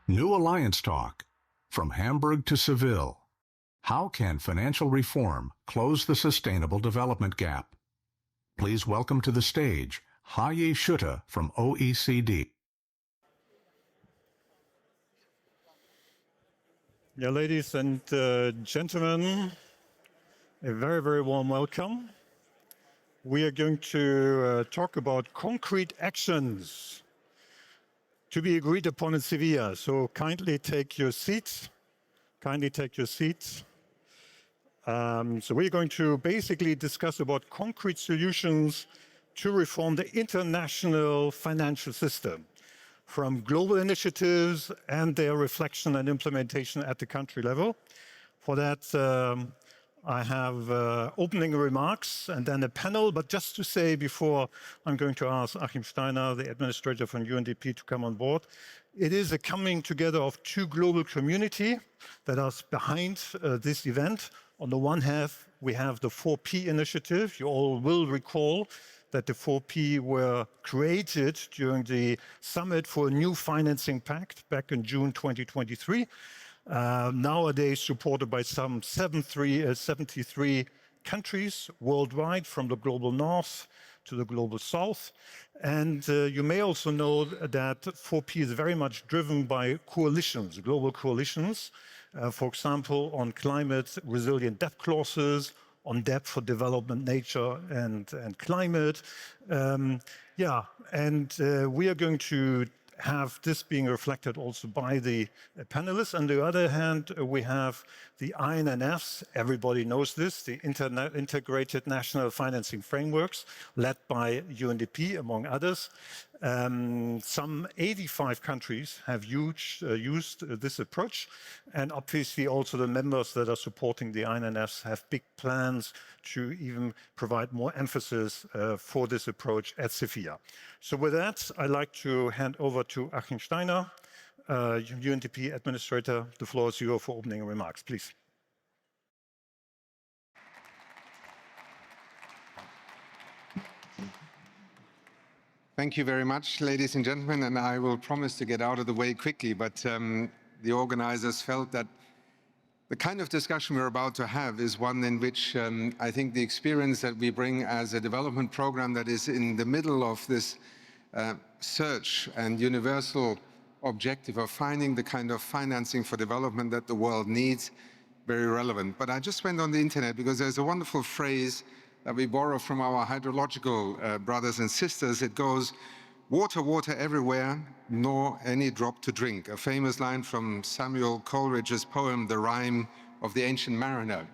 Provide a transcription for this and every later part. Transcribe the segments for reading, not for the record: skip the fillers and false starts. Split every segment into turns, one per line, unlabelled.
New Alliance Talk, from Hamburg to Seville. How can financial reform close the sustainable development gap? Please welcome to the stage Haje Schütte from OECD.
Yeah, ladies and gentlemen, a very, very warm welcome. We are going to talk about concrete actions to be agreed upon in Seville. So kindly take your seats. Kindly take your seats. So we're going to basically discuss about concrete solutions to reform the international financial system, from global initiatives and their reflection and implementation at the country level. For that, I have opening remarks and then a panel. But just to say before I'm going to ask Achim Steiner, the administrator from UNDP, to come on board, it is a coming together of two global community that are behind this event. On the one hand, we have the 4P initiative. You all will recall that the 4P were created during the Summit for a New Financing Pact back in June 2023. Nowadays supported by some 73 countries worldwide, from the global north to the global south. And you may also know that 4P is very much driven by coalitions, global coalitions, for example, on climate resilient debt clauses, on debt for development, nature, and climate. We are going to have this being reflected also by the panelists. On the other hand, we have the INNFs, everybody knows this, the Integrated National Financing Frameworks, led by UNDP, among others. Some 85 countries have used this approach, and obviously also the members that are supporting the INNFs have big plans to even provide more emphasis for this approach at Seville. So with that, I'd like to hand over to Achim Steiner, UNDP Administrator. The floor is yours for opening remarks, please.
Thank you very much, ladies and gentlemen, and I will promise to get out of the way quickly, but the organizers felt that the kind of discussion we're about to have is one in which I think the experience that we bring as a development program that is in the middle of this search and universal objective of finding the kind of financing for development that the world needs, very relevant. But I just went on the internet because there's a wonderful phrase that we borrow from our hydrological brothers and sisters. It goes, water, water everywhere, nor any drop to drink. A famous line from Samuel Coleridge's poem, The Rime of the Ancient Mariner.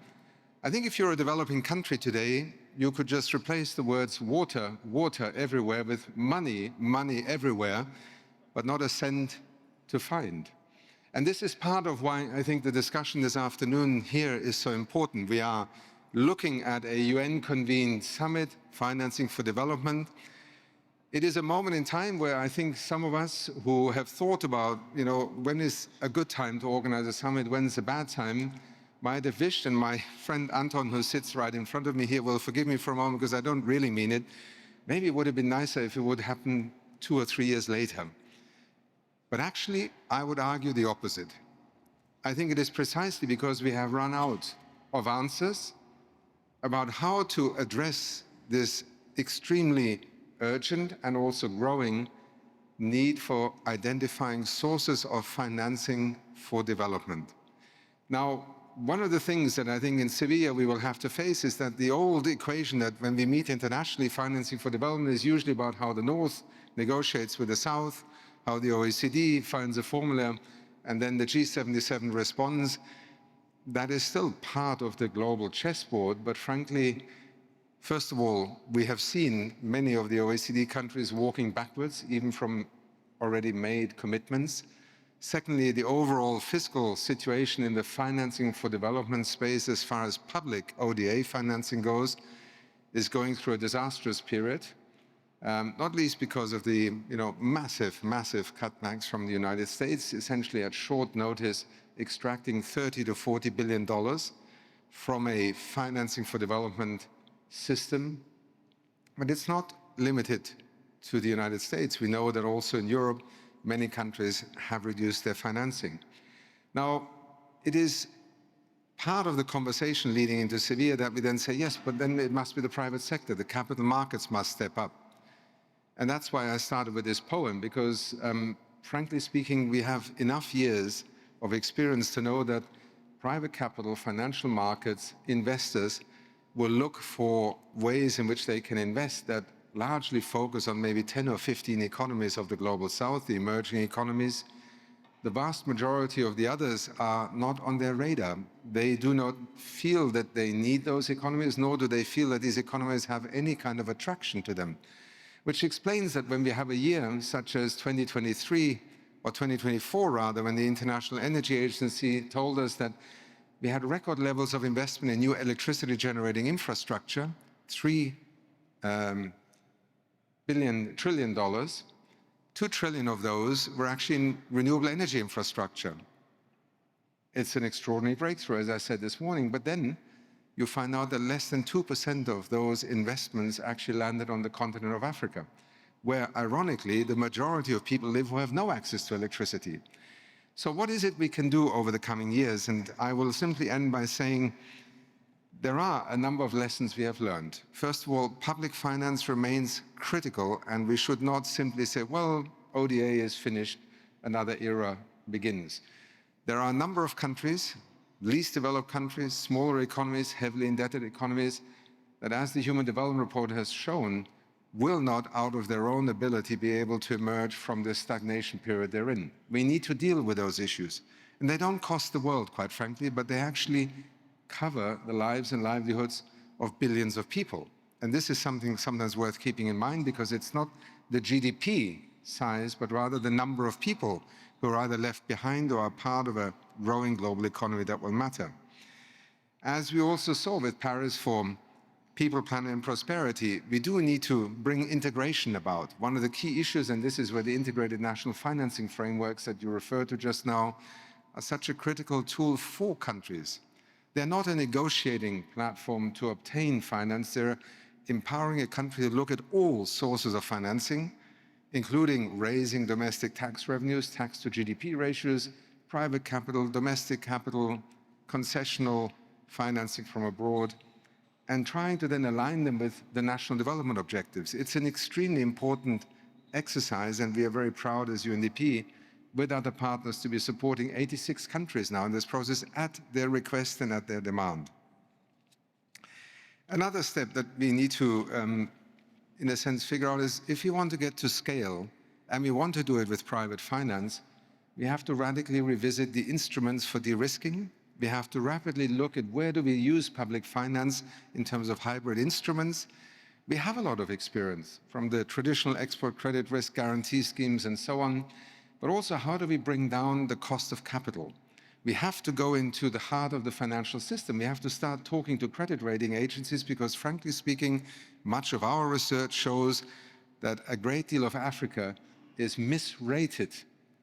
I think if you're a developing country today, you could just replace the words water, water everywhere with money, money everywhere, but not a cent to find. And this is part of why I think the discussion this afternoon here is so important. We are looking at a UN-convened summit, financing for development. It is a moment in time where I think some of us who have thought about, when is a good time to organize a summit, when is a bad time, might have wished, and my friend Antón, who sits right in front of me here, will forgive me for a moment because I don't really mean it. Maybe it would have been nicer if it would happen 2 or 3 years later. But actually, I would argue the opposite. I think it is precisely because we have run out of answers about how to address this extremely urgent and also growing need for identifying sources of financing for development. Now, one of the things that I think in Seville we will have to face is that the old equation that when we meet internationally, financing for development is usually about how the North negotiates with the South, how the OECD finds a formula, and then the G77 responds. That is still part of the global chessboard, but frankly, first of all, we have seen many of the OECD countries walking backwards, even from already made commitments. Secondly, the overall fiscal situation in the financing for development space as far as public ODA financing goes is going through a disastrous period, not least because of the massive cutbacks from the United States, essentially at short notice extracting $30 to $40 billion from a financing for development system. But it's not limited to the United States. We know that also in Europe, many countries have reduced their financing. Now, it is part of the conversation leading into Seville that we then say, yes, but then it must be the private sector, the capital markets must step up. And that's why I started with this poem, because frankly speaking, we have enough years of experience to know that private capital, financial markets, investors will look for ways in which they can invest that largely focus on maybe 10 or 15 economies of the global south, the emerging economies. The vast majority of the others are not on their radar. They do not feel that they need those economies, nor do they feel that these economies have any kind of attraction to them, which explains that when we have a year such as 2023, or 2024 rather, when the International Energy Agency told us that we had record levels of investment in new electricity generating infrastructure, $3 trillion, $2 trillion of those were actually in renewable energy infrastructure. It's an extraordinary breakthrough, as I said this morning, but then you find out that less than 2% of those investments actually landed on the continent of Africa, where ironically, the majority of people live who have no access to electricity. So what is it we can do over the coming years? And I will simply end by saying there are a number of lessons we have learned. First of all, public finance remains critical, and we should not simply say, well, ODA is finished, another era begins. There are a number of countries, least developed countries, smaller economies, heavily indebted economies, that as the Human Development Report has shown, will not, out of their own ability, be able to emerge from the stagnation period they're in. We need to deal with those issues. And they don't cost the world, quite frankly, but they actually cover the lives and livelihoods of billions of people. And this is something sometimes worth keeping in mind, because it's not the GDP size, but rather the number of people who are either left behind or are part of a growing global economy that will matter. As we also saw with Paris for People, Planet and Prosperity, we do need to bring integration about. One of the key issues, and this is where the integrated national financing frameworks that you referred to just now are such a critical tool for countries. They're not a negotiating platform to obtain finance. They're empowering a country to look at all sources of financing, including raising domestic tax revenues, tax to GDP ratios, private capital, domestic capital, concessional financing from abroad, and trying to then align them with the national development objectives. It's an extremely important exercise, and we are very proud as UNDP with other partners to be supporting 86 countries now in this process at their request and at their demand. Another step that we need to, in a sense, figure out is if you want to get to scale, and we want to do it with private finance, we have to radically revisit the instruments for de-risking. We have to rapidly look at where do we use public finance in terms of hybrid instruments. We have a lot of experience from the traditional export credit risk guarantee schemes and so on, but also how do we bring down the cost of capital? We have to go into the heart of the financial system. We have to start talking to credit rating agencies because, frankly speaking, much of our research shows that a great deal of Africa is misrated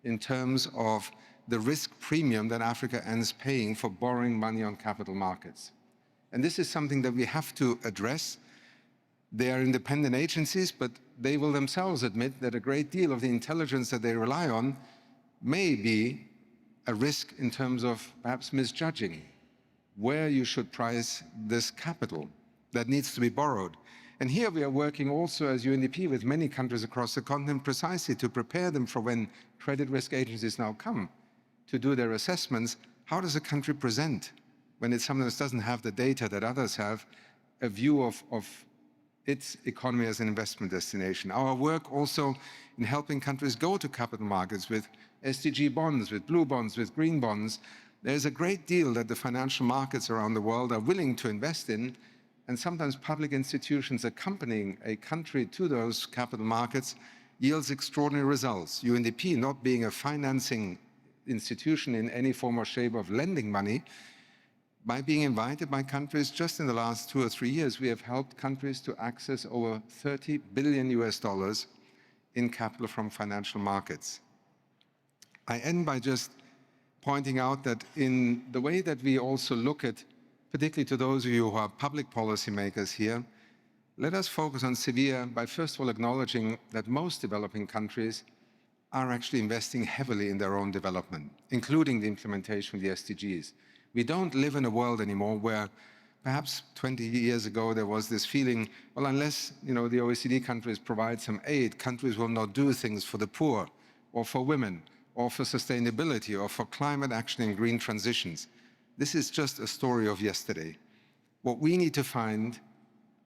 in terms of the risk premium that Africa ends paying for borrowing money on capital markets. And this is something that we have to address. They are independent agencies, but they will themselves admit that a great deal of the intelligence that they rely on may be a risk in terms of perhaps misjudging where you should price this capital that needs to be borrowed. And here we are working also as UNDP with many countries across the continent precisely to prepare them for when credit risk agencies now come to do their assessments. How does a country present, when it sometimes doesn't have the data that others have, a view of its economy as an investment destination? Our work also in helping countries go to capital markets with SDG bonds, with blue bonds, with green bonds. There's a great deal that the financial markets around the world are willing to invest in, and sometimes public institutions accompanying a country to those capital markets yields extraordinary results. UNDP, not being a financing institution in any form or shape of lending money, by being invited by countries, just in the last 2 or 3 years, we have helped countries to access over $30 billion in capital from financial markets. I end by just pointing out that in the way that we also look at, particularly to those of you who are public policymakers here, let us focus on Seville by first of all acknowledging that most developing countries are actually investing heavily in their own development, including the implementation of the SDGs. We don't live in a world anymore where perhaps 20 years ago there was this feeling, well, unless the OECD countries provide some aid, countries will not do things for the poor or for women or for sustainability or for climate action and green transitions. This is just a story of yesterday. What we need to find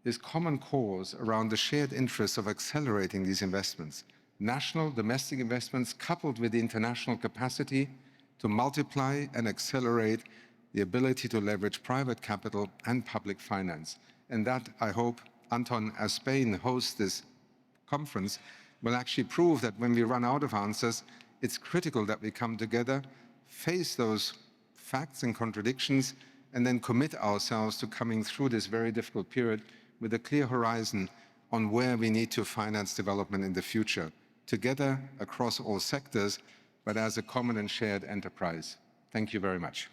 is common cause around the shared interests of accelerating these investments. National, domestic investments coupled with the international capacity to multiply and accelerate the ability to leverage private capital and public finance. And that, I hope, Antón, as Spain hosts this conference, will actually prove that when we run out of answers, it's critical that we come together, face those facts and contradictions, and then commit ourselves to coming through this very difficult period with a clear horizon on where we need to finance development in the future, together across all sectors, but as a common and shared enterprise. Thank you very much.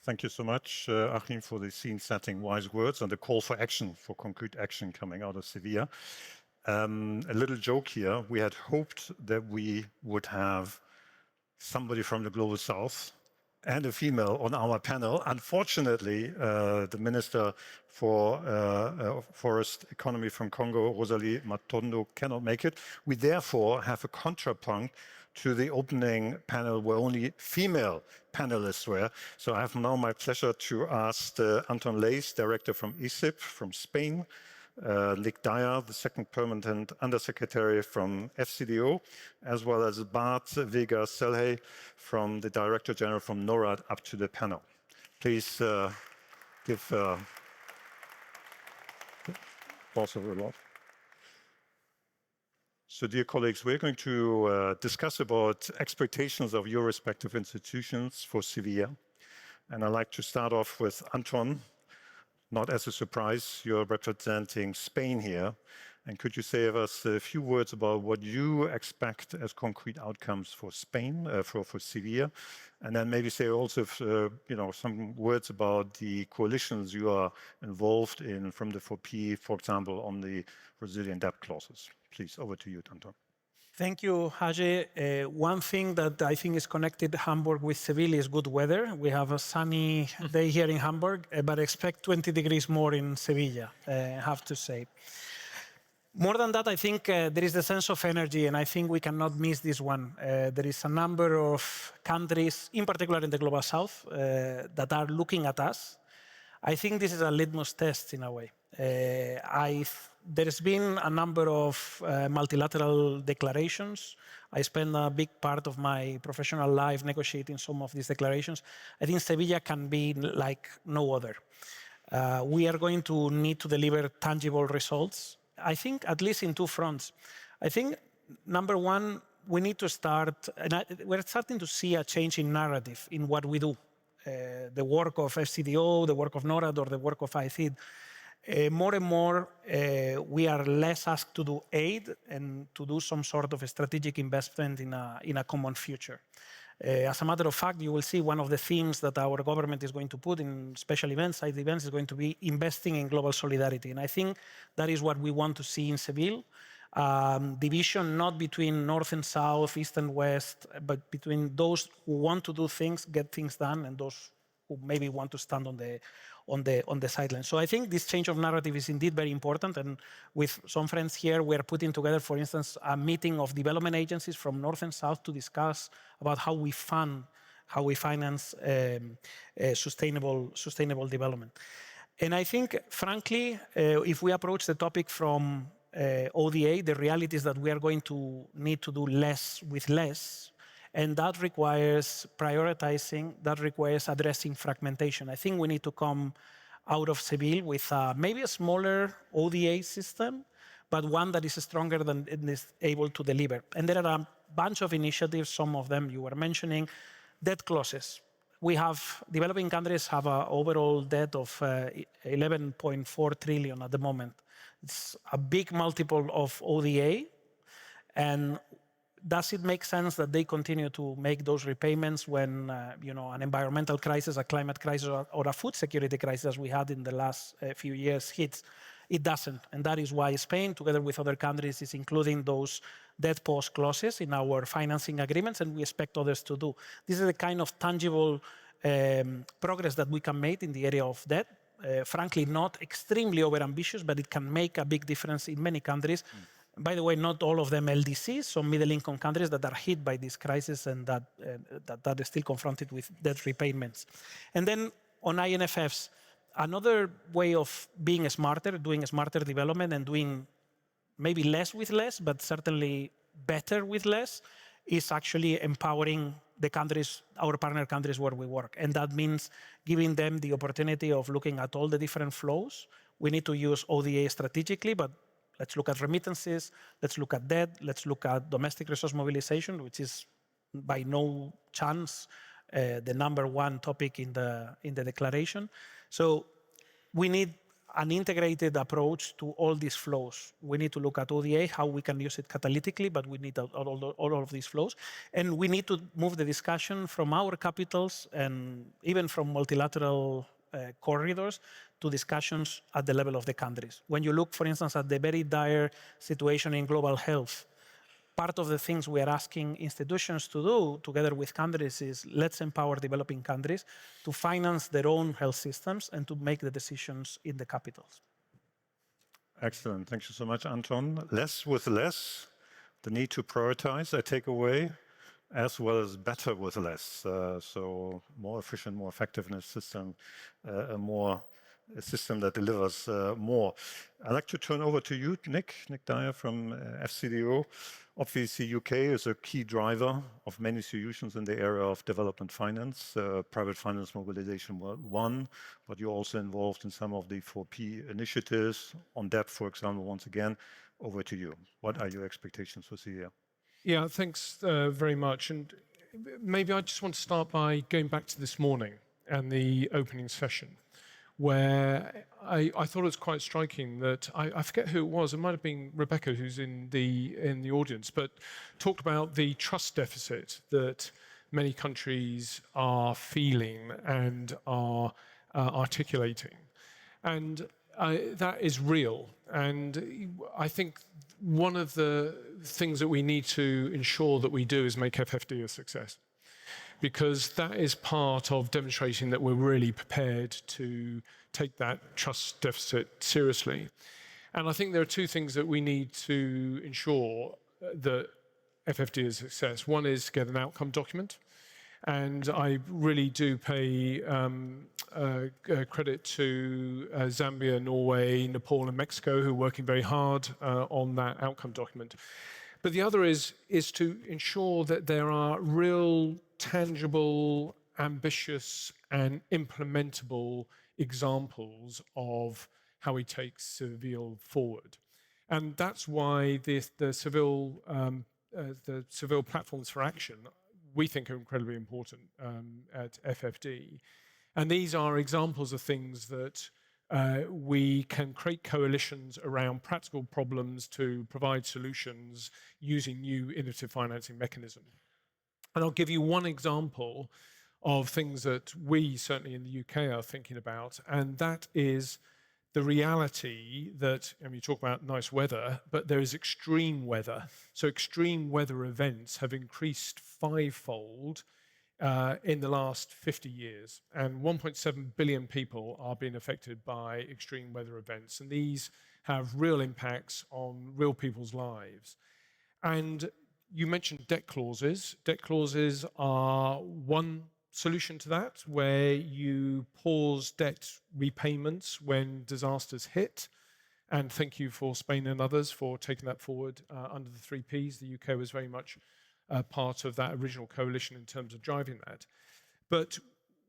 Thank you so much, Achim, for the scene-setting wise words and the call for action, for concrete action coming out of Seville. A little joke here. We had hoped that we would have somebody from the Global South and a female on our panel. Unfortunately, the Minister for Forest Economy from Congo, Rosalie Matondo, cannot make it. We therefore have a contrapunct to the opening panel where only female panelists were. So I have now my pleasure to ask Antón Leis, Director from ESIP from Spain, Dyer, the second permanent undersecretary from FCDO, as well as Bård, Vegar, Solhjell from the Director General from Norad up to the panel. Please give also a lot. So, dear colleagues, we're going to discuss about expectations of your respective institutions for Seville. And I'd like to start off with Antón. Not as a surprise, you're representing Spain here. And could you say of us a few words about what you expect as concrete outcomes for Spain, for Seville? And then maybe say also some words about the coalitions you are involved in from the 4P, for example, on the Brazilian debt clauses. Please, over to you, Antón.
Thank you, Haje. One thing that I think is connected Hamburg with Seville is good weather. We have a sunny day here in Hamburg, but expect 20 degrees more in Sevilla, I have to say. More than that, I think there is a sense of energy, and I think we cannot miss this one. There is a number of countries, in particular in the Global South, that are looking at us. I think this is a litmus test in a way. There's been a number of multilateral declarations. I spent a big part of my professional life negotiating some of these declarations. I think Sevilla can be like no other. We are going to need to deliver tangible results, I think at least in two fronts. I think, number one, we need to start, and we're starting to see a change in narrative in what we do. The work of FCDO, the work of Norad, or the work of ICID. More and more, we are less asked to do aid and to do some sort of a strategic investment in a common future. As a matter of fact, you will see one of the themes that our government is going to put in special events, side events, is going to be investing in global solidarity. And I think that is what we want to see in Seville. Division not between North and South, East and West, but between those who want to do things, get things done, and those who maybe want to stand on the sidelines. So I think this change of narrative is indeed very important. And with some friends here, we are putting together, for instance, a meeting of development agencies from North and South to discuss about how we finance sustainable development. And I think, frankly, if we approach the topic from ODA, the reality is that we are going to need to do less with less. And that requires prioritizing, that requires addressing fragmentation. I think we need to come out of Seville with maybe a smaller ODA system, but one that is stronger than it is able to deliver. And there are a bunch of initiatives, some of them you were mentioning. Debt clauses. Developing countries have an overall debt of 11.4 trillion at the moment. It's a big multiple of ODA. And does it make sense that they continue to make those repayments when an environmental crisis, a climate crisis, or a food security crisis, as we had in the last few years, hits? It doesn't, and that is why Spain, together with other countries, is including those debt pause clauses in our financing agreements, and we expect others to do. This is the kind of tangible progress that we can make in the area of debt. Frankly, not extremely overambitious, but it can make a big difference in many countries. By the way, not all of them LDCs, some middle-income countries that are hit by this crisis and that are still confronted with debt repayments. And then on INFFs, another way of being smarter, doing smarter development and doing maybe less with less, but certainly better with less, is actually empowering the countries, our partner countries where we work. And that means giving them the opportunity of looking at all the different flows. We need to use ODA strategically, but let's look at remittances, let's look at debt, let's look at domestic resource mobilization, which is by no chance the #1 topic in the declaration. So we need an integrated approach to all these flows. We need to look at ODA, how we can use it catalytically, but we need all of these flows. And we need to move the discussion from our capitals and even from multilateral corridors to discussions at the level of the countries. When you look, for instance, at the very dire situation in global health, part of the things we are asking institutions to do together with countries is let's empower developing countries to finance their own health systems and to make the decisions in the capitals.
Excellent. Thank you so much, Antón. Less with less, the need to prioritize, I take away, as well as better with less. So more efficient, more effectiveness system, a system that delivers more. I'd like to turn over to you, Nick Dyer from FCDO. Obviously, UK is a key driver of many solutions in the area of development finance, private finance mobilization one, but you're also involved in some of the 4P initiatives on debt, for example. Once again, over to you. What are your expectations for CEA?
Yeah, thanks very much. And maybe I just want to start by going back to this morning and the opening session, where I thought it was quite striking that I forget who it was. It might have been Rebecca, who's in the audience, but talked about the trust deficit that many countries are feeling and are articulating, and that is real. And I think one of the things that we need to ensure that we do is make FFD a success, because that is part of demonstrating that we're really prepared to take that trust deficit seriously. And I think there are two things that we need to ensure that FFD is a success. One is to get an outcome document. And I really do pay credit to Zambia, Norway, Nepal, and Mexico, who are working very hard on that outcome document. But the other is to ensure that there are real, tangible, ambitious, and implementable examples of how we take Seville forward. And that's why the Seville platforms for action, we think, are incredibly important at FFD. And these are examples of things that we can create coalitions around practical problems to provide solutions using new innovative financing mechanisms. And I'll give you one example of things that we, certainly in the UK, are thinking about, and that is the reality that, I mean, you talk about nice weather, but there is extreme weather. So extreme weather events have increased fivefold in the last 50 years. And 1.7 billion people are being affected by extreme weather events. And these have real impacts on real people's lives. And you mentioned debt clauses. Debt clauses are one solution to that, where you pause debt repayments when disasters hit. And thank you for Spain and others for taking that forward under the 3Ps. The UK was very much part of that original coalition in terms of driving that. But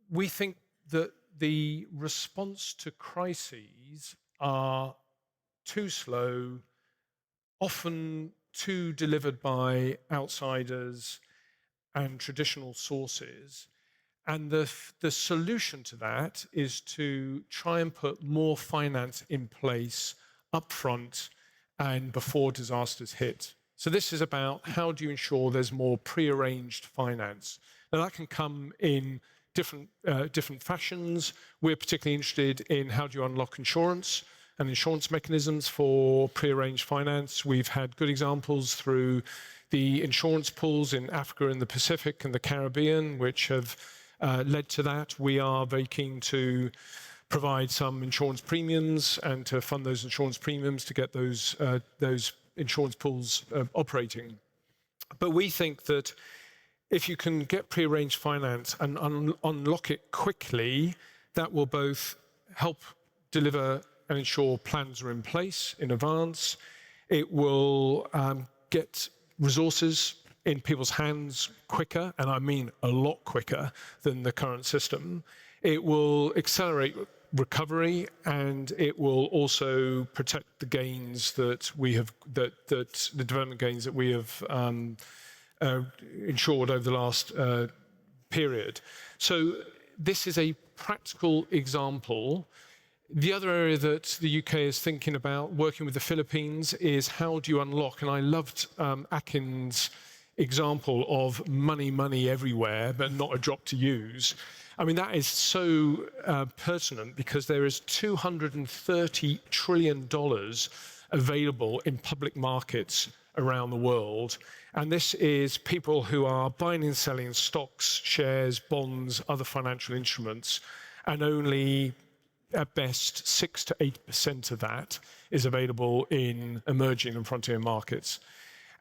we think that the response to crises are too slow, often too delivered by outsiders and traditional sources. And the solution to that is to try and put more finance in place upfront and before disasters hit. So this is about how do you ensure there's more pre-arranged finance. Now that can come in different fashions. We're particularly interested in how do you unlock insurance and insurance mechanisms for pre-arranged finance. We've had good examples through the insurance pools in Africa and the Pacific and the Caribbean, which have led to that. We are very keen to provide some insurance premiums and to fund those insurance premiums to get those insurance pools operating. But we think that if you can get pre-arranged finance and unlock it quickly, that will both help deliver and ensure plans are in place in advance. It will get resources in people's hands quicker, and I mean a lot quicker than the current system. It will accelerate recovery, and it will also protect the gains that we have, that the development gains that we have ensured over the last period. So this is a practical example. The other area that the UK is thinking about, working with the Philippines, is how do you unlock, and I loved Achim's example of money everywhere, but not a drop to use. I mean, that is so pertinent because there is $230 trillion available in public markets around the world. And this is people who are buying and selling stocks, shares, bonds, other financial instruments, and only at best 6 to 8% of that is available in emerging and frontier markets.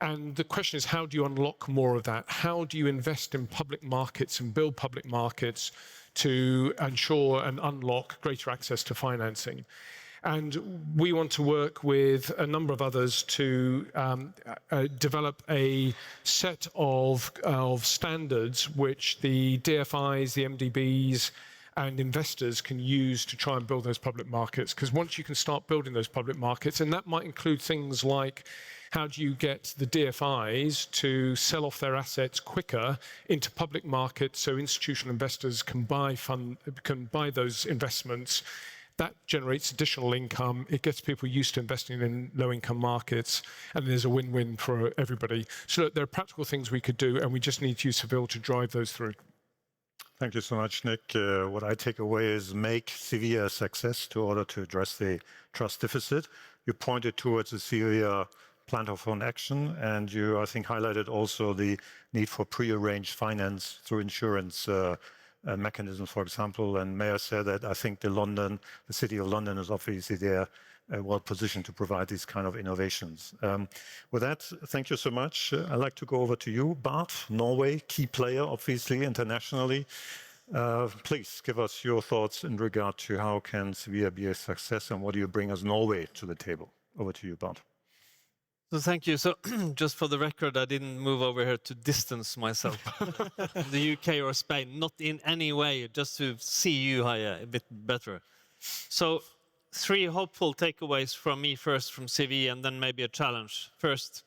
And the question is, how do you unlock more of that? How do you invest in public markets and build public markets to ensure and unlock greater access to financing? And we want to work with a number of others to develop a set of standards which the DFIs, the MDBs, and investors can use to try and build those public markets. Because once you can start building those public markets, and that might include things like how do you get the DFIs to sell off their assets quicker into public markets so institutional investors can buy those investments. That generates additional income. It gets people used to investing in low-income markets, and there's a win-win for everybody. So look, there are practical things we could do, and we just need you, Seville, to drive those through.
Thank you so much, Nick. What I take away is make Seville a success in order to address the trust deficit. You pointed towards the Seville plan of action, and you, I think, highlighted also the need for pre-arranged finance through insurance mechanisms, for example. And Mayor said that I think the City of London is obviously there well positioned to provide these kind of innovations. With that, thank you so much. I'd like to go over to you, Bård, Norway, key player, obviously, internationally. Please give us your thoughts in regard to how can Seville be a success and what do you bring as Norway to the table? Over to you, Bård.
So thank you. So just for the record, I didn't move over here to distance myself the UK or Spain, not in any way, just to see you, Haje, a bit better. So 3 hopeful takeaways from me first from Seville, and then maybe a challenge. First,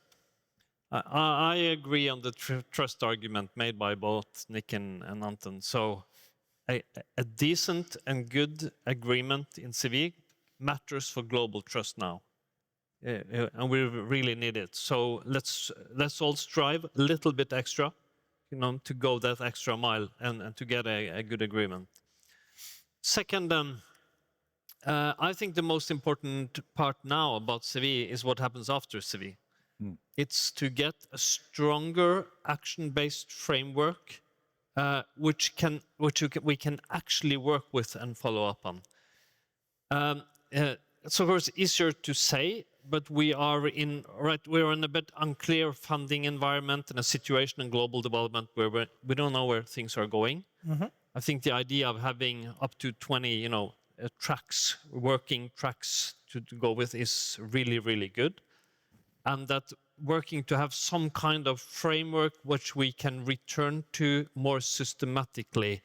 I agree on the trust argument made by both Nick and Antón. So a decent and good agreement in Seville matters for global trust now. And we really need it. So let's all strive a little bit extra, to go that extra mile and to get a good agreement. Second, I think the most important part now about Seville is what happens after Seville. It's to get a stronger action-based framework, which we can actually work with and follow up on. It's of course easier to say, but we are in a bit unclear funding environment and a situation in global development where we don't know where things are going. I think the idea of having up to 20, working tracks to go with is really, really good. And that working to have some kind of framework which we can return to more systematically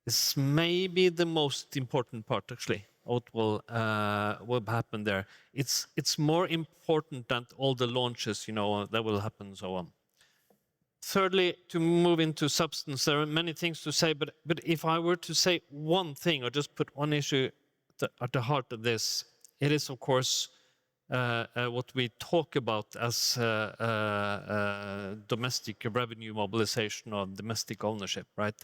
is maybe the most important part, actually. What will happen there? It's more important than all the launches, that will happen and so on. Thirdly, to move into substance, there are many things to say, but if I were to say one thing or just put one issue at the heart of this, it is of course what we talk about as domestic revenue mobilization or domestic ownership, right?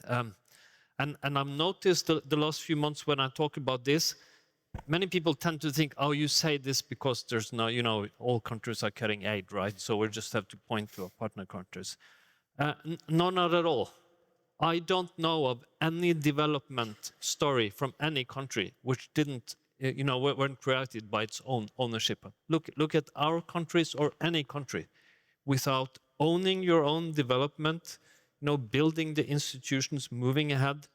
And I've noticed the last few months when I talk about this, many people tend to think, oh, you say this because there's no, you know, all countries are cutting aid, right? So we just have to point to our partner countries. No, not at all. I don't know of any development story from any country which didn't, you know, weren't created by its own ownership. Look at our countries or any country. Without owning your own development, you know, building the institutions, moving ahead,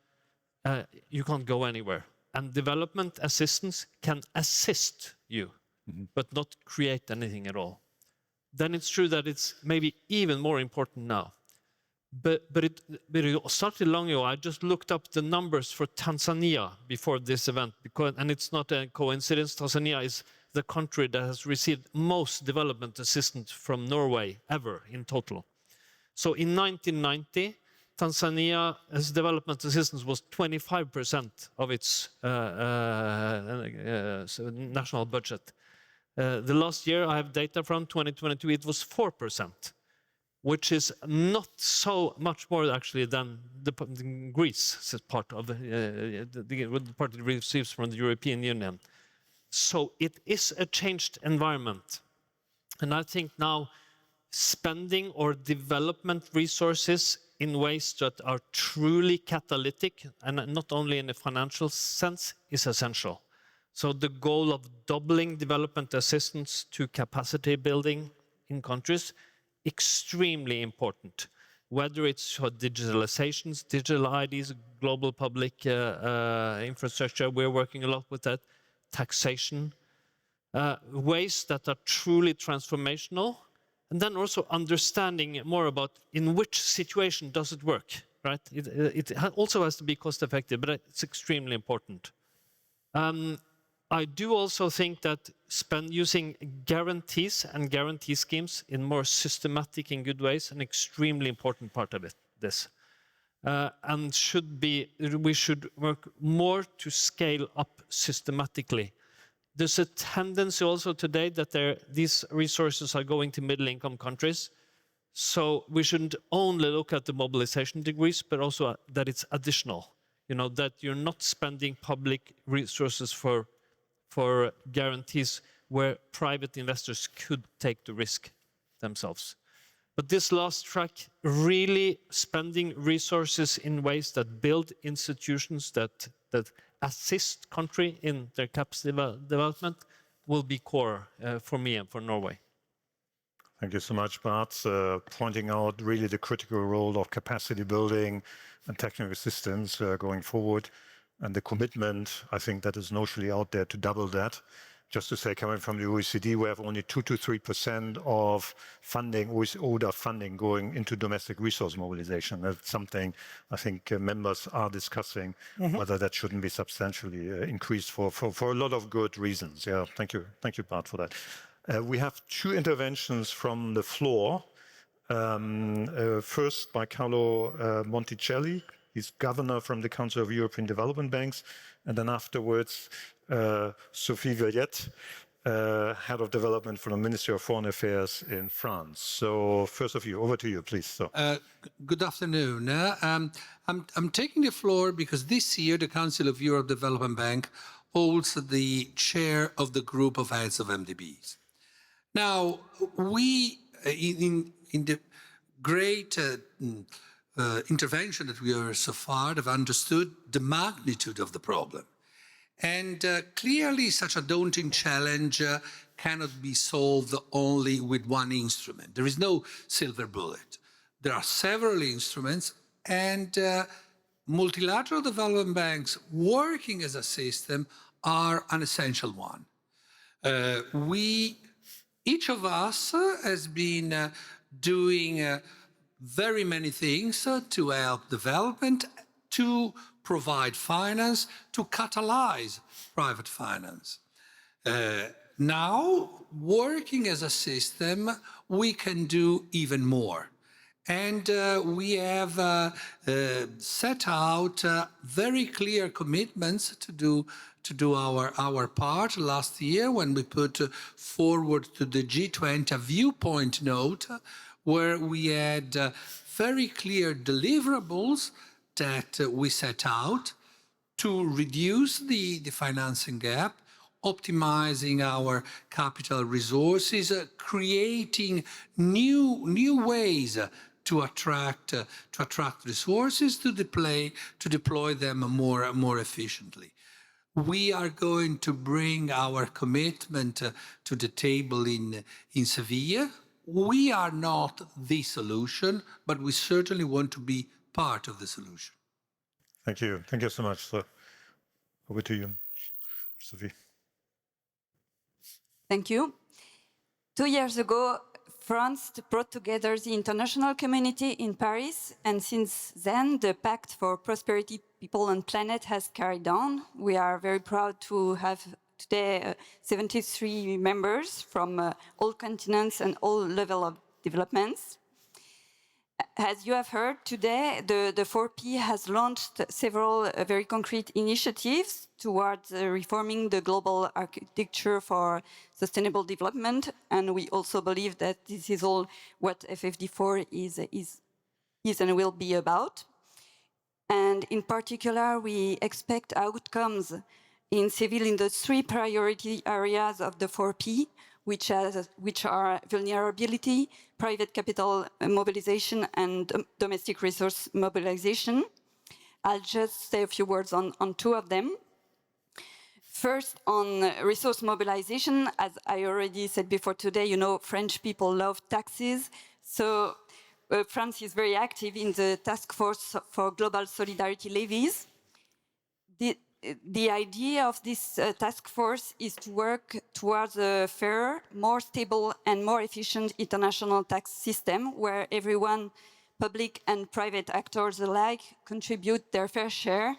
you can't go anywhere. And development assistance can assist you, but not create anything at all. Then it's true that it's maybe even more important now. But it started long ago. I just looked up the numbers for Tanzania before this event, and it's not a coincidence. Tanzania is the country that has received most development assistance from Norway ever in total. So in 1990, Tanzania's development assistance was 25% of its national budget. The last year I have data from 2022, it was 4%. Which is not so much more actually than Greece part of the part it receives from the European Union. So it is a changed environment. And I think now spending or development resources in ways that are truly catalytic, and not only in a financial sense, is essential. So the goal of doubling development assistance to capacity building in countries, extremely important, whether it's for digitalizations, digital IDs, global public infrastructure, we're working a lot with that, taxation, ways that are truly transformational, and then also understanding more about in which situation does it work, right? It also has to be cost effective, but it's extremely important. I do also think that using guarantees and guarantee schemes in more systematic and good ways, an extremely important part of this. And we should work more to scale up systematically. There's a tendency also today that these resources are going to middle-income countries. So we shouldn't only look at the mobilization degrees, but also that it's additional. You know, that you're not spending public resources for guarantees where private investors could take the risk themselves. But this last track, really spending resources in ways that build institutions that assist country in their capacity development will be core for me and for Norway.
Thank you so much, Bård, pointing out really the critical role of capacity building and technical assistance going forward. And the commitment, I think, that is notionally out there to double that. Just to say, coming from the OECD, we have only 2 to 3% of funding, ODA funding, going into domestic resource mobilization. That's something I think members are discussing, whether that shouldn't be substantially increased for a lot of good reasons. Yeah, thank you, Bård, for that. We have 2 interventions from the floor. First by Carlo Monticelli. He's governor from the Council of European Development Banks. And then afterwards, Sophie Veillette, head of development for the Ministry of Foreign Affairs in France. So first of you, over to you, please. So.
Good afternoon. I'm taking the floor because this year the Council of Europe Development Bank holds the chair of the group of heads of MDBs. Now, we, in the great intervention that we are so far have understood the magnitude of the problem. And clearly such a daunting challenge cannot be solved only with one instrument. There is no silver bullet. There are several instruments, and multilateral development banks working as a system are an essential one. Each of us has been doing very many things to help development, to provide finance, to catalyze private finance. Now, working as a system, we can do even more. And we have set out very clear commitments do our part last year when we put forward to the G20 a viewpoint note where we had very clear deliverables that we set out to reduce the financing gap, optimizing our capital resources, creating new ways to attract resources to deploy them more efficiently. We are going to bring our commitment to the table in Seville. We are not the solution, but we certainly want to be part of the solution.
Thank you. Thank you so much. So, over to you, Sophie.
Thank you. 2 years ago, France brought together the international community in Paris, and since then, the Pact for Prosperity, People and Planet has carried on. We are very proud to have today 73 members from all continents and all levels of developments. As you have heard today, the 4P has launched several very concrete initiatives towards reforming the global architecture for sustainable development, and we also believe that this is all what FFD4 is and will be about. And in particular, we expect outcomes in Seville in the 3 priority areas of the 4P, which are vulnerability, private capital mobilization, and domestic resource mobilization. I'll just say a few words on 2 of them. First, on resource mobilization, as I already said before today, you know, French people love taxes. So France is very active in the task force for global solidarity levies. The idea of this task force is to work towards a fairer, more stable and more efficient international tax system where everyone, public and private actors alike, contribute their fair share,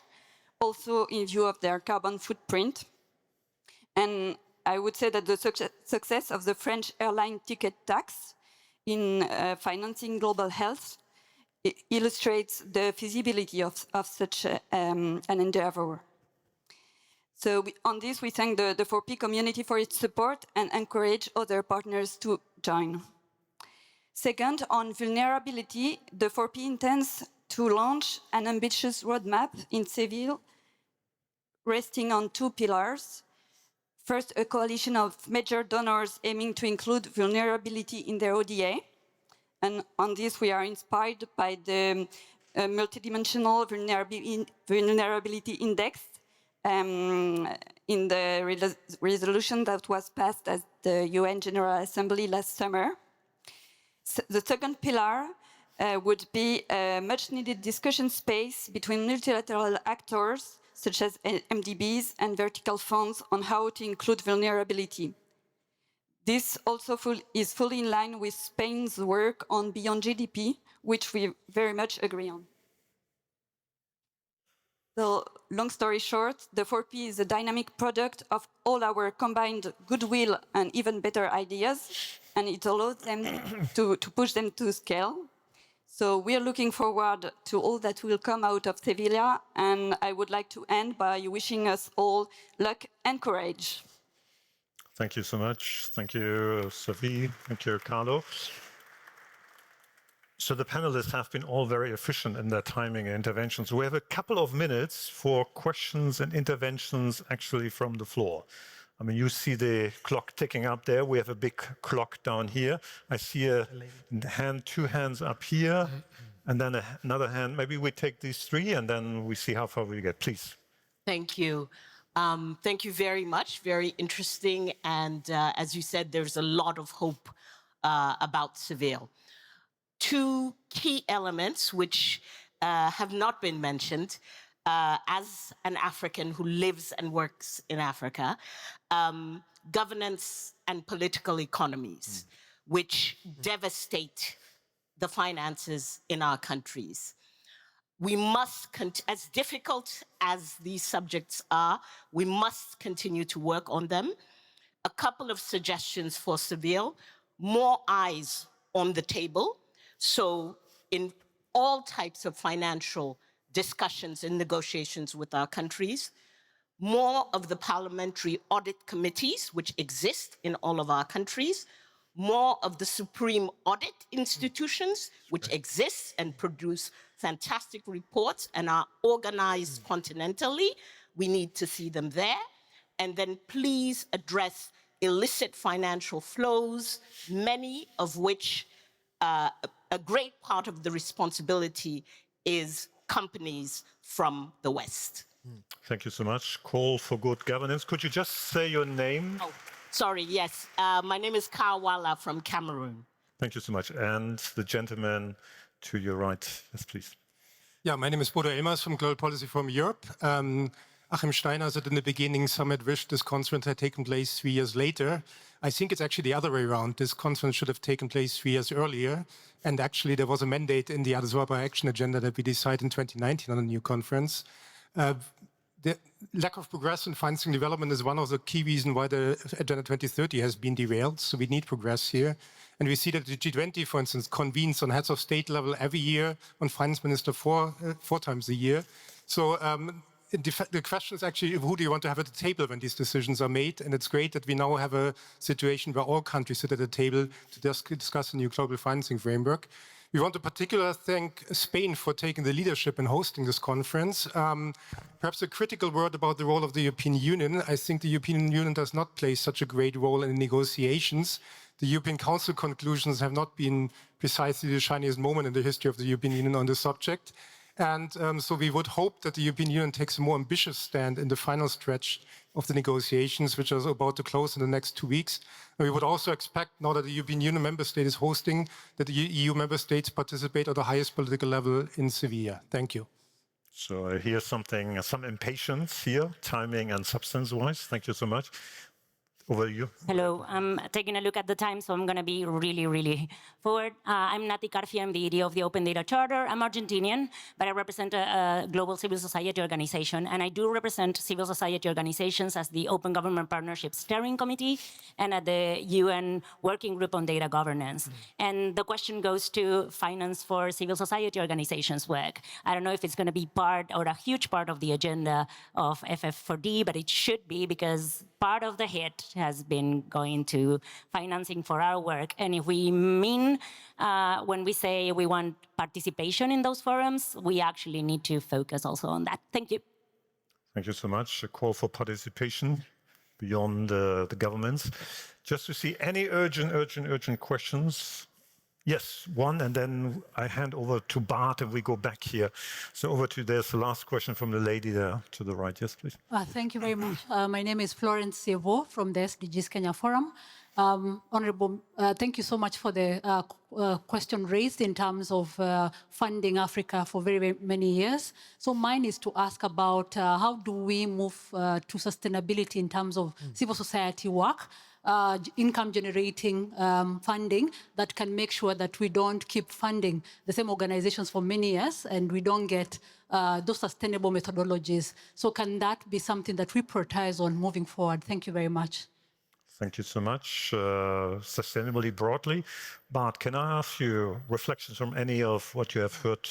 also in view of their carbon footprint. And I would say that the success of the French airline ticket tax in financing global health illustrates the feasibility of such an endeavor. So on this, we thank the 4P community for its support and encourage other partners to join. Second, on vulnerability, the 4P intends to launch an ambitious roadmap in Seville, resting on 2 pillars. First, a coalition of major donors aiming to include vulnerability in their ODA. And on this, we are inspired by the multidimensional vulnerability index in the resolution that was passed at the UN General Assembly last summer. The second pillar would be a much-needed discussion space between multilateral actors, such as MDBs and vertical funds, on how to include vulnerability. This also is fully in line with Spain's work on Beyond GDP, which we very much agree on. So, long story short, the 4P is a dynamic product of all our combined goodwill and even better ideas, and it allows them to push them to scale. So we are looking forward to all that will come out of Seville, and I would like to end by wishing us all luck and courage.
Thank you so much. Thank you, Sophie. Thank you, Carlo. So the panelists have been all very efficient in their timing and interventions. We have a couple of minutes for questions and interventions actually from the floor. I mean, you see the clock ticking up there. We have a big clock down here. I see a hand, 2 hands up here, and then another hand. Maybe we take these 3 and then we see how far we get. Please.
Thank you. Thank you very much. Very interesting. And as you said, there's a lot of hope about Seville. 2 key elements which have not been mentioned as an African who lives and works in Africa, governance and political economies, which devastate the finances in our countries. We must, as difficult as these subjects are, we must continue to work on them. A couple of suggestions for Seville: more eyes on the table. So in all types of financial discussions and negotiations with our countries, more of the parliamentary audit committees, which exist in all of our countries, more of the supreme audit institutions, which exist and produce fantastic reports and are organized continentally. We need to see them there. And then please address illicit financial flows, many of which a great part of the responsibility is companies from the West.
Thank you so much. Call for good governance. Could you just say your name?
Oh, sorry, yes. My name is Kawala from Cameroon.
Thank you so much. And the gentleman to your right, yes, please.
Yeah, my name is Bård from Global Policy Forum Europe. Achim Steiner said in the beginning, Summit wished this conference had taken place 3 years later. I think it's actually the other way around. This conference should have taken place 3 years earlier. And actually, there was a mandate in the Addis Ababa Action Agenda that we decided in 2019 on a new conference. The lack of progress in financing development is one of the key reasons why the Agenda 2030 has been derailed. So we need progress here. And we see that the G20, for instance, convenes on heads of state level every year, on finance minister four times a year. So the question is actually, who do you want to have at the table when these decisions are made? And it's great that we now have a situation where all countries sit at the table to discuss a new global financing framework. We want to particularly thank Spain for taking the leadership in hosting this conference. Perhaps a critical word about the role of the European Union. I think the European Union does not play such a great role in negotiations. The European Council conclusions have not been precisely the shiniest moment in the history of the European Union on this subject. And so we would hope that the European Union takes a more ambitious stand in the final stretch of the negotiations, which are about to close in the next 2 weeks. And we would also expect, now that the European Union member state is hosting, that the EU member states participate at the highest political level in Seville. Thank you.
So I hear something, some impatience here, timing and substance-wise. Thank you so much. Over to you.
Hello, I'm taking a look at the time, so I'm going to be really forward. I'm Nati García, I'm the ED of the Open Data Charter. I'm Argentinian, but I represent a global civil society organization, and I do represent civil society organizations as the Open Government Partnership Steering Committee and at the UN Working Group on Data Governance. And the question goes to finance for civil society organizations work. I don't know if it's going to be part or a huge part of the agenda of FF4D, but it should be, because part of the hit has been going to financing for our work. And if we mean, when we say we want participation in those forums, we actually need to focus also on that. Thank you.
Thank you so much. A call for participation beyond the governments. Just to see any urgent questions. Yes, one, and then I hand over to Bård and we go back here. So over to there's the last question from the lady there to the right. Yes, please.
Thank you very much. My name is Florence Sevo from the SDGs Kenya Forum. Honorable, thank you so much for the question raised in terms of funding Africa for very many years. So mine is to ask about how do we move to sustainability in terms of civil society work, income generating funding that can make sure that we don't keep funding the same organizations for many years and we don't get those sustainable methodologies. So can that be something that we prioritize on moving forward? Thank you very much.
Thank you so much. Sustainably broadly. Bård, can I ask you reflections from any of what you have heard?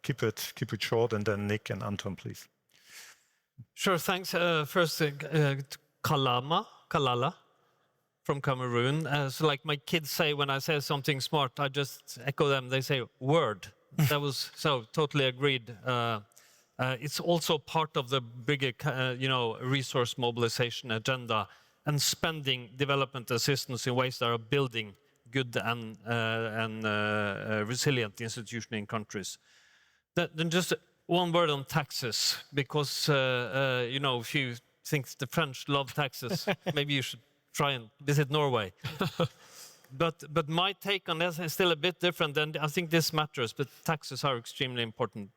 Keep it short, and then Nick and Antón, please.
Sure, thanks. First, Kalala from Cameroon. So like my kids say when I say something smart, I just echo them. They say, word. That was so totally agreed. It's also part of the bigger, resource mobilization agenda and spending development assistance in ways that are building good and resilient institutions in countries. Then just one word on taxes, because, if you think the French love taxes, maybe you should try and visit Norway. But my take on this is still a bit different, and I think this matters, but taxes are extremely important.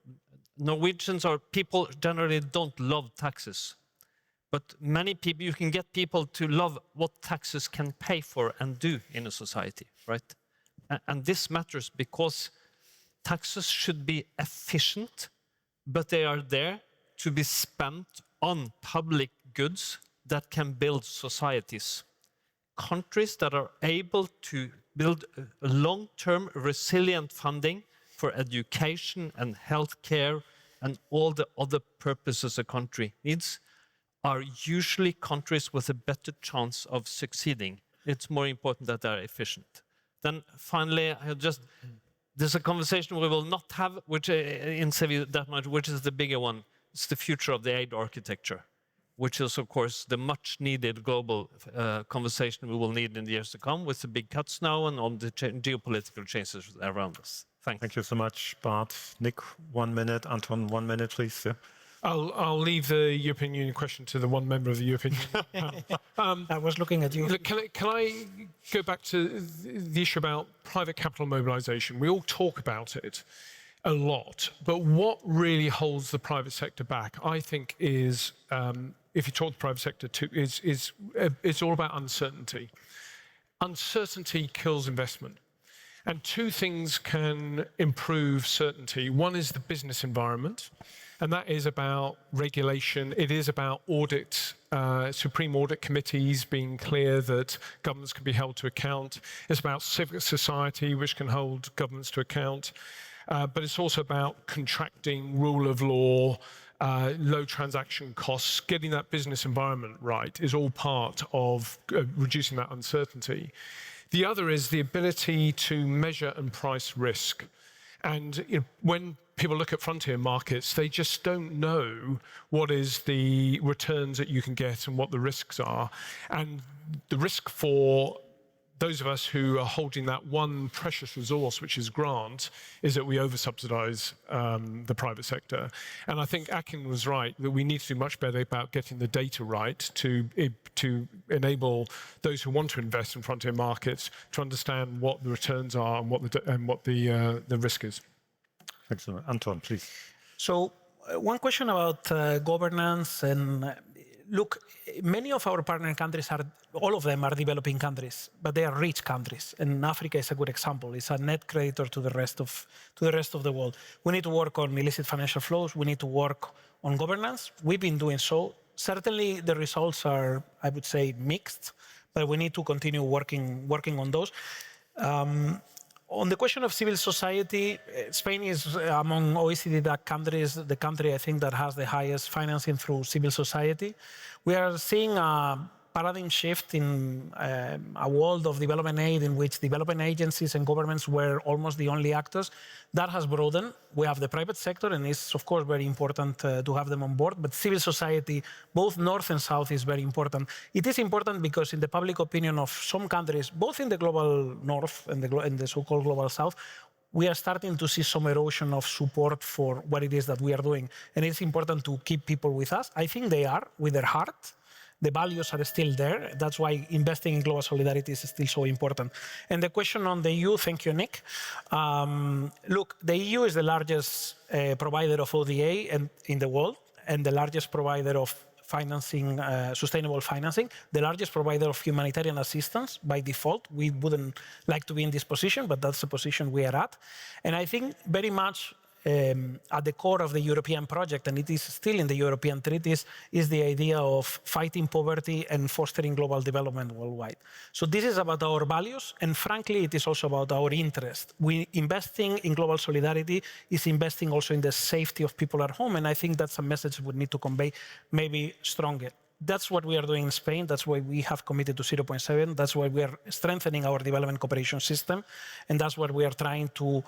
Norwegians or people generally don't love taxes. But many people, you can get people to love what taxes can pay for and do in a society, right? And this matters because taxes should be efficient, but they are there to be spent on public goods that can build societies. Countries that are able to build a long-term resilient funding for education and healthcare and all the other purposes a country needs are usually countries with a better chance of succeeding. It's more important that they're efficient. Then finally, there's a conversation we will not have which in Seville that much, which is the bigger one. It's the future of the aid architecture, which is, of course, the much-needed global conversation we will need in the years to come with the big cuts now and on the geopolitical changes around us. Thanks.
Thank you so much, Bård. Nick, 1 minute. Antón, 1 minute, please. Yeah.
I'll leave the European Union question to the one member of the European Union panel.
I was looking at you.
Can I go back to the issue about private capital mobilization? We all talk about it a lot, but what really holds the private sector back, I think, is if you talk to the private sector too, it's all about uncertainty. Uncertainty kills investment. And two things can improve certainty. One is the business environment, and that is about regulation. It is about audit, supreme audit committees being clear that governments can be held to account. It's about civic society, which can hold governments to account. But it's also about contracting, rule of law, low transaction costs. Getting that business environment right is all part of reducing that uncertainty. The other is the ability to measure and price risk. And when people look at frontier markets, they just don't know what is the returns that you can get and what the risks are. And the risk for those of us who are holding that one precious resource, which is grant, is that we over-subsidize the private sector. And I think Achim was right, that we need to do much better about getting the data right to enable those who want to invest in frontier markets to understand what the returns are and what the risk is.
Excellent. Antón, please.
So one question about governance and look, many of our partner countries all of them are developing countries, but they are rich countries. And Africa is a good example. It's a net creditor to the rest of the world. We need to work on illicit financial flows. We need to work on governance. We've been doing so. Certainly the results are, I would say, mixed, but we need to continue working on those. On the question of civil society, Spain is among OECD DAC countries, the country I think that has the highest financing through civil society. We are seeing a paradigm shift in a world of development aid in which development agencies and governments were almost the only actors. That has broadened. We have the private sector, and it's of course very important to have them on board, but civil society, both north and south, is very important. It is important because in the public opinion of some countries, both in the global north and the so-called global south, we are starting to see some erosion of support for what it is that we are doing. And it's important to keep people with us. I think they are, with their heart. The values are still there. That's why investing in global solidarity is still so important. And the question on the EU, thank you, Nick. Look, the EU is the largest provider of ODA in the world and the largest provider of financing, sustainable financing, the largest provider of humanitarian assistance by default. We wouldn't like to be in this position, but that's the position we are at. And I think very much at the core of the European project, and it is still in the European treaties, is the idea of fighting poverty and fostering global development worldwide. So this is about our values, and frankly, it is also about our interest. Investing in global solidarity is investing also in the safety of people at home, and I think that's a message we need to convey maybe stronger. That's what we are doing in Spain. That's why we have committed to 0.7. That's why we are strengthening our development cooperation system, and that's what we are trying to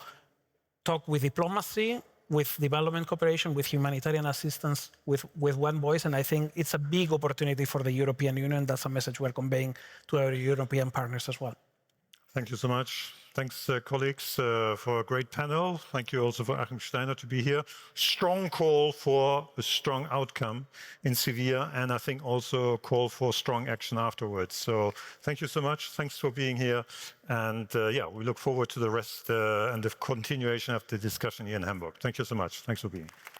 talk with diplomacy, with development cooperation, with humanitarian assistance, with one voice. And I think it's a big opportunity for the European Union. That's a message we're conveying to our European partners as well.
Thank you so much. Thanks, colleagues, for a great panel. Thank you also for Achim Steiner to be here. Strong call for a strong outcome in Seville, and I think also a call for strong action afterwards. So thank you so much. Thanks for being here. And yeah, we look forward to the rest and the continuation of the discussion here in Hamburg. Thank you so much. Thanks for being here.